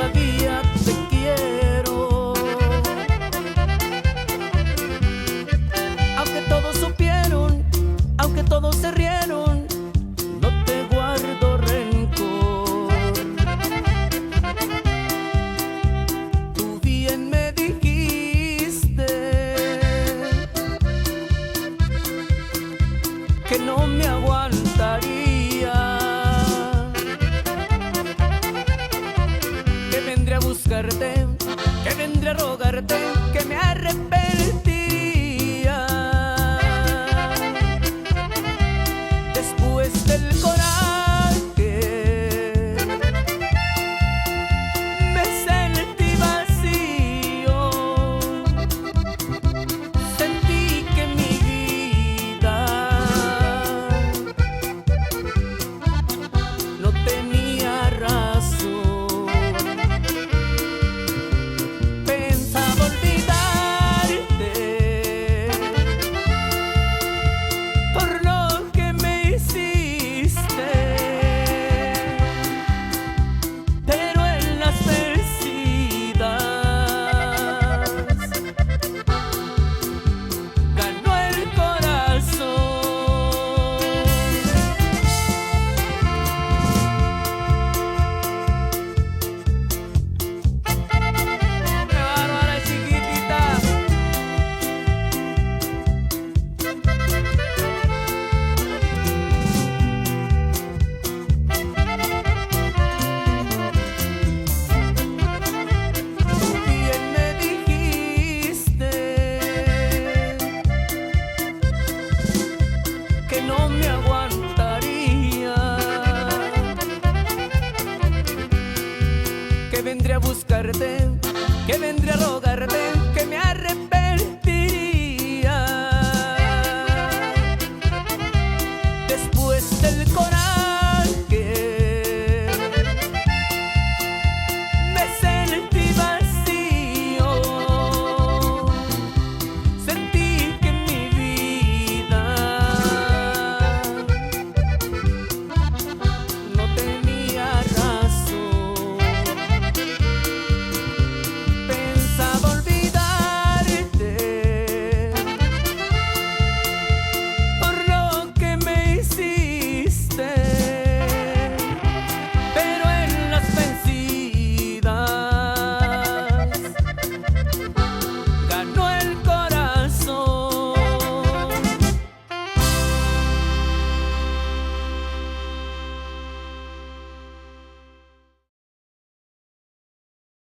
todavía te quiero. Aunque todos supieron, aunque todos se rieron, no te guardo rencor. Tú bien me dijiste que no me aguantaría, que vendré a buscarte, que vendré a rogarte, que me arrepentiría. Después del coraje me sentí vacío, sentí que mi vida no tenía razón. Pensaba olvidarte por lo que me hiciste, pero en las vencidas ganó el corazón. ¡Qué bárbara, chiquitita! Tú bien me dijiste que no me aguantaría, que vendré a buscarte, que vendré a rogarte,